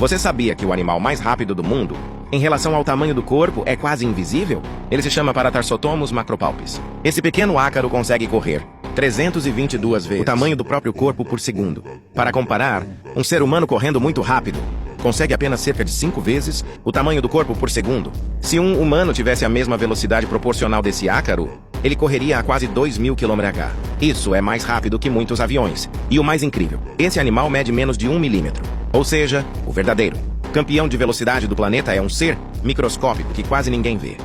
Você sabia que o animal mais rápido do mundo, em relação ao tamanho do corpo, é quase invisível? Ele se chama Paratarsotomos macropalpis. Esse pequeno ácaro consegue correr 322 vezes o tamanho do próprio corpo por segundo. Para comparar, um ser humano correndo muito rápido consegue apenas cerca de 5 vezes o tamanho do corpo por segundo. Se um humano tivesse a mesma velocidade proporcional desse ácaro, ele correria a quase 2.000 km/h. Isso é mais rápido que muitos aviões. E o mais incrível, esse animal mede menos de 1 milímetro. Ou seja, o verdadeiro campeão de velocidade do planeta é um ser microscópico que quase ninguém vê.